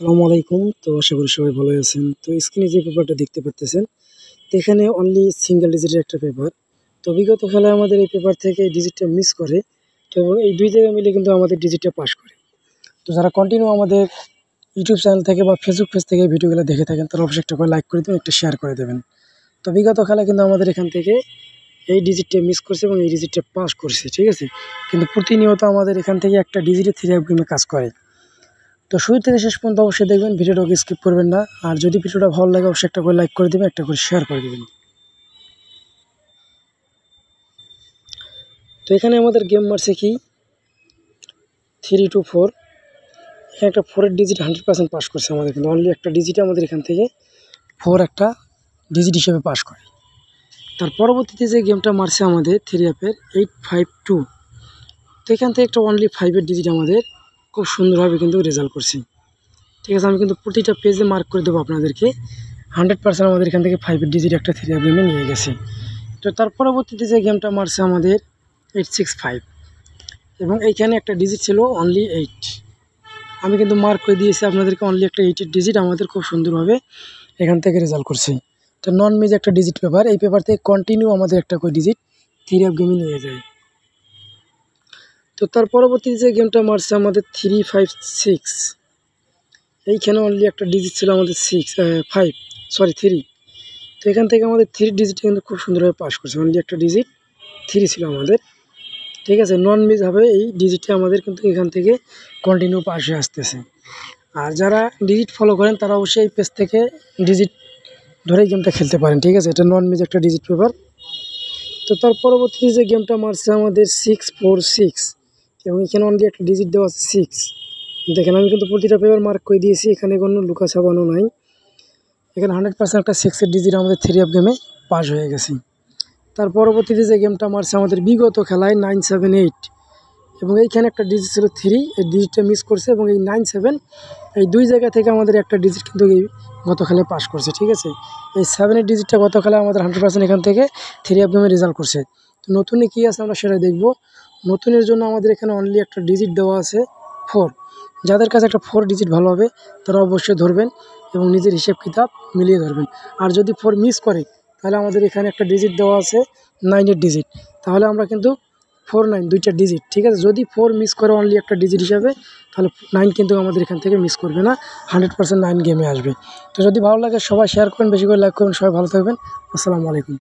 আসসালামু আলাইকুম। তো আশা করি সবাই ভালো আছেন। তো স্ক্রিনে যে পেপারটা দেখতে পারতেছেন, তো এখানে অনলি সিঙ্গেল ডিজিটের একটা পেপার। তো বিগত খেলায় আমাদের এই পেপার থেকে এই ডিজিটটা মিস করে। তো এবং এই ২ জায়গা মিলে কিন্তু আমাদের ডিজিটটা পাস করে। তো যারা কন্টিনিউ আমাদের ইউটিউব চ্যানেল থেকে বা ফেসবুক পেজ থেকে ভিডিওগুলো দেখে থাকেন, তারা অবশ্যই একটা করে লাইক করে দেবেন, একটা শেয়ার করে দেবেন। তো বিগত খেলায় কিন্তু আমাদের এখান থেকে এই ডিজিটটা মিস করছে এবং এই ডিজিটটা পাস করছে, ঠিক আছে? কিন্তু প্রতিনিয়ত আমাদের এখান থেকে একটা ডিজিটে 3 আপ গেমে কাজ করে। তো শুরু থেকে শেষ পর্যন্ত অবশ্যই দেখবেন, ভিডিওটাকে স্কিপ করবেন না। আর যদি ভিডিওটা ভালো লাগে অবশ্যই একটা করে লাইক করে দেবেন, একটা করে শেয়ার করে দেবেন। তো এখানে আমাদের গেম মারছে কি 3 to 4। এখানে একটা 4 এর ডিজিট 100% পাস করছে আমাদের, কিন্তু অনলি একটা ডিজিটে আমাদের এখান থেকে 4 একটা ডিজিট হিসেবে পাস করে। তার পরবর্তীতে যে গেমটা মারছে আমাদের 3 অ্যাপের 852, তো এখান থেকে একটা অনলি 5 এর ডিজিট আমাদের খুব সুন্দরভাবে কিন্তু রেজাল্ট করছি, ঠিক আছে? আমি কিন্তু প্রতিটা পেজে মার্ক করে দেবো আপনাদেরকে। 100% আমাদের এখান থেকে 5 এর ডিজিট একটা 3 অ্যাপ গেমে নিয়ে গেছে। তো তার পরবর্তীতে যে গেমটা মারছে আমাদের 865, এবং এইখানে একটা ডিজিট ছিল অনলি 8। আমি কিন্তু মার্ক করে দিয়েছি আপনাদেরকে, অনলি একটা 8 এর ডিজিট আমাদের খুব সুন্দরভাবে এখান থেকে রেজাল্ট করছে। তো নন মেজ একটা ডিজিট পেপার, এই পেপার থেকে কন্টিনিউ আমাদের একটা করে ডিজিট 3 অ্যাপ গেমে নিয়ে যায়। তো তার পরবর্তীতে যে গেমটা মারছে আমাদের 356, এইখানে অনলি একটা ডিজিট ছিল আমাদের 3। তো এখান থেকে আমাদের 3 ডিজিট কিন্তু খুব সুন্দরভাবে পাস করছে, অনলি একটা ডিজিট 3 ছিল আমাদের, ঠিক আছে? নন মিস হবে এই ডিজিটটা আমাদের কিন্তু এখান থেকে কন্টিনিউ পাস হয়ে আসতেছে। আর যারা ডিজিট ফলো করেন তারা অবশ্যই এই পেজ থেকে ডিজিট ধরেই গেমটা খেলতে পারেন, ঠিক আছে? এটা নন মিস একটা ডিজিট পেপার। তো তার পরবর্তীতে যে গেমটা মারছে আমাদের 646, এবং এখানে অনলি একটা ডিজিট দেওয়া আছে 6। দেখেন আমি কিন্তু প্রতিটা পেপার মার্ক করে দিয়েছি, এখানে কোনো লুকা ছাপানো নাই। এখানে 100% একটা 6 এর ডিজিট আমাদের 3 অ্যাপ গেমে পাস হয়ে গেছে। তার পরবর্তীতে যে গেমটা মারছে আমাদের বিগত খেলায় 978, এবং এইখানে একটা ডিজিট ছিল 3, এই ডিজিটটা মিস করছে, এবং এই 97 এই 2 জায়গা থেকে আমাদের একটা ডিজিট কিন্তু এই গত খেলায় পাস করছে, ঠিক আছে? এই 7 এর ডিজিটটা গত খেলায় আমাদের 100% এখান থেকে 3 অ্যাপ গেমে রেজাল্ট করছে। তো নতুনে কী আছে আমরা সেটা দেখব। নতুনের জন্য আমাদের এখানে অনলি একটা ডিজিট দেওয়া আছে 4। যাদের কাছে একটা 4 ডিজিট ভালো হবে তারা অবশ্যই ধরবেন এবং নিজের হিসেব কিতাব মিলিয়ে ধরবেন। আর যদি 4 মিস করে তাহলে আমাদের এখানে একটা ডিজিট দেওয়া আছে 9 এর ডিজিট, তাহলে আমরা কিন্তু 49 দুইটা ডিজিট, ঠিক আছে? যদি 4 মিস করে অনলি একটা ডিজিট হিসাবে, তাহলে 9 কিন্তু আমাদের এখান থেকে মিস করবে না, 100% 9 গেমে আসবে। তো যদি ভালো লাগে সবাই শেয়ার করেন, বেশি করে লাইক করবেন। সবাই ভালো থাকবেন। আসসালামু আলাইকুম।